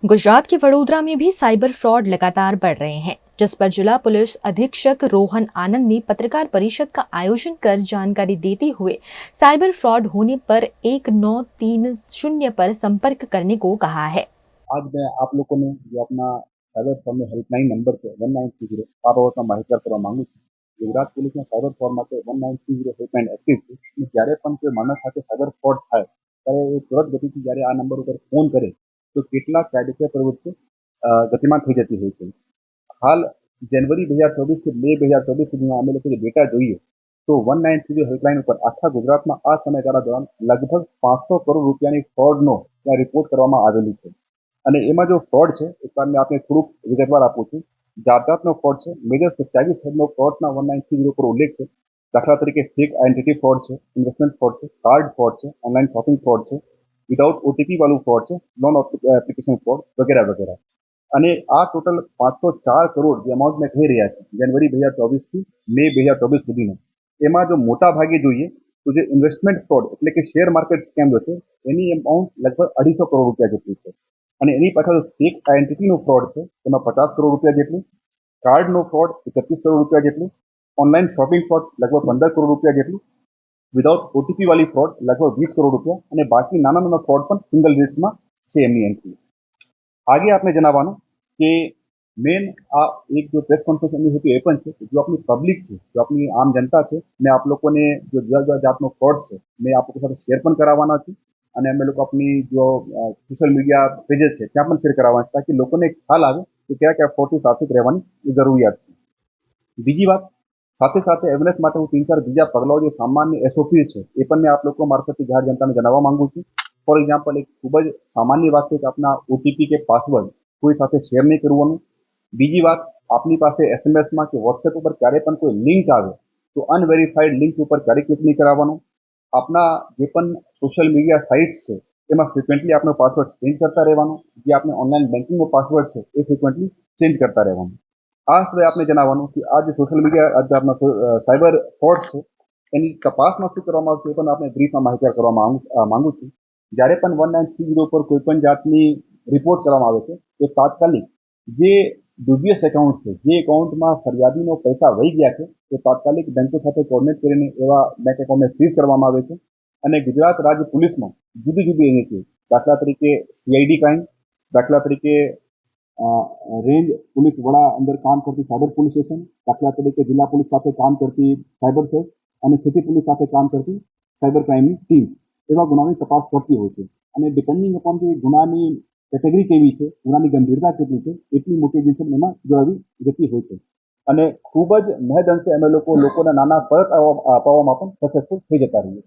गुजरात के वडोदरा में भी साइबर फ्रॉड लगातार बढ़ रहे हैं, जिस पर जिला पुलिस अधीक्षक रोहन आनंद ने पत्रकार परिषद का आयोजन कर जानकारी देते हुए साइबर फ्रॉड होने पर 1930 पर संपर्क करने को कहा है। आज मैं आप लोगों ने जो अपना साइबर ફોર્મ હેલ્પલાઇન નંબર છે 1930 આ બાબતમાં માહિતગાર કરવા માંગુ છું। ગુજરાત પોલીસના સાયબર ફ્રોડ માટે 1930 હેલ્પલાઇન એક્ટિવ છે અને જ્યારે પણ કોઈ માણસ સાથે સાયબર ફ્રોડ થાય ત્યારે એ તુરંત ગતિથી જ્યારે આ નંબર ઉપર ફોન કરે તો કેટલાક કાયદેસર પ્રવૃત્તિઓ ગતિમાન થઈ જતી હોય છે। હાલ જાન્યુઆરી 2024 થી મે 2024 સુધીમાં અમે લોકો જે ડેટા જોઈએ તો 1930 હેલ્પલાઇન ઉપર આખા ગુજરાતમાં આ સમયગાળા દરમિયાન લગભગ 500 કરોડ રૂપિયાની ફ્રોડનો ત્યાં રિપોર્ટ કરવામાં આવેલી છે। અને એમાં જો ફ્રોડ છે એ તમને આપણે થોડુંક વિગતવાર આપું છું। જાતજાતનો ફ્રોડ છે, મેજર 27 હેડનો ફ્રોડના 1930 ઉપર ઉલ્લેખ છે। દાખલા તરીકે ફેક આઈડેન્ટિટી ફ્રોડ છે, ઇન્વેસ્ટમેન્ટ ફ્રોડ છે, કાર્ડ ફ્રોડ છે, ઓનલાઈન શોપિંગ ફ્રોડ છે, વિધાઉટ ઓટીપી વાળું ફ્રોડ છે, નોન એપ્લિકેશન ફ્રોડ વગેરે વગેરે। અને આ ટોટલ 504 કરોડ જે અમાઉન્ટ મેં કહી રહ્યા છે જાન્યુઆરી 2024 થી મે 2024 સુધીનો, એમાં જો મોટા ભાગે જોઈએ તો જે ઇન્વેસ્ટમેન્ટ ફ્રોડ એટલે કે શેર માર્કેટ સ્કેમ જો છે એની અમાઉન્ટ લગભગ 250 કરોડ રૂપિયા જેટલી છે। અને એની પાછળ ફેક આઈડેન્ટિટીનો ફ્રોડ છે તેમાં 50 કરોડ રૂપિયા જેટલું, કાર્ડનો ફ્રોડ 31 કરોડ રૂપિયા જેટલું, ઓનલાઈન શોપિંગ ફ્રોડ લગભગ 15 કરોડ રૂપિયા જેટલું, વિધાઉટ ઓટીપી વાળી ફ્રોડ લગભગ 20 કરોડ રૂપિયા અને બાકી નાના નાના ફ્રોડ પણ સિંગલ ડિજિટ્સમાં છે એમની એન્ટ્રી। आगे आपने जनावानो कि मेन आ एक जो प्रेस कॉन्फ्रेंस एमनी होती है એ પણ છે કે જો આપની પબ્લિક છે, જો આપની આમ જનતા છે, મેં આપ લોકોને जो જુદા જુદા જાતનો ફ્રોડ છે મેં આપ લોકો સાથે શેર પણ કરાવવાના છું અને અમે લોકો આપની જો સોશિયલ મીડિયા પેजेस છે ત્યાં પણ શેર કરાવવાના છે તાકી લોકોને ખ્યાલ આવે કે કયા કયા ફ્રોડથી સાવચેત રહેવાની જરૂરિયાત છે। બીજી વાત, સાથે સાથે એવેરનેસ માટે હું 3-4 બીજા પગલાઓ જે સામાન્ય એસઓપી છે એ પણ મેં આપ લોકો મારફતથી જાહેર જનતાને જણાવવા માંગુ છું। ફોર એક્ઝામ્પલ એક ખૂબ જ સામાન્ય વાત છે કે આપના ઓટીપી કે પાસવર્ડ કોઈ સાથે શેર નહીં કરવાનું। બીજી વાત, આપની પાસે એસએમએસમાં કે વોટ્સએપ ઉપર ક્યારે પણ કોઈ લિંક આવે તો અનવેરીફાઈડ લિંક ઉપર ક્યારે ક્લિક નહીં કરાવવાનું। આપના જે પણ સોશિયલ મીડિયા સાઇટ્સ છે એમાં ફ્રિક્વન્ટલી આપનો પાસવર્ડ ચેન્જ કરતા રહેવાનો। જે આપણે ઓનલાઈન બેન્કિંગનો પાસવર્ડ છે એ ફ્રિક્વન્ટલી ચેન્જ કરતા રહેવાનું। આ સિવાય આપણે જણાવવાનું કે આ જે સોશિયલ મીડિયા આપના સાયબર ફ્રોડ છે એની તપાસમાં શું કરવામાં આવશે એ પણ આપણે બ્રીફમાં માહિતગાર કરવા માંગુ છું। જ્યારે પણ 1930 પર કોઈ પણ જાતની રિપોર્ટ કરવામાં આવે છે તો તાત્કાલિક જે ડ્યુબિયસ એકાઉન્ટ છે, જે એકાઉન્ટમાં ફરિયાદીનો પૈસા વહી ગયા છે તો તાત્કાલિક બેંકો સાથે કોર્ડિનેટ કરીને એવા બેંક એકાઉન્ટને ફ્રીઝ કરવામાં આવે છે। અને ગુજરાત રાજ્ય પોલીસમાં જુદી જુદી એજન્સીઓ, દાખલા તરીકે સીઆઈડી ક્રાઇમ, દાખલા તરીકે રેન્જ પોલીસ વડા અંદર કામ કરતી સાયબર પોલીસ સ્ટેશન, દાખલા તરીકે જિલ્લા પોલીસ સાથે કામ કરતી સાયબર સેલ અને સિટી પોલીસ સાથે કામ કરતી સાયબર ક્રાઇમની ટીમ એવા ગુનાની તપાસ કરતી હોય છે। અને ડિપેન્ડિંગ અપોન કે ગુનાની કેટેગરી કેવી છે, ગુનાની ગંભીરતા કેટલી છે એટલી મોટી એજન્સી એમાં જોડાવી જતી હોય છે। અને ખૂબ જ મહદ અંશે અમે લોકોના નાના પરત અપાવવામાં પણ સક્સેસફુલ થઈ જતા રહીએ।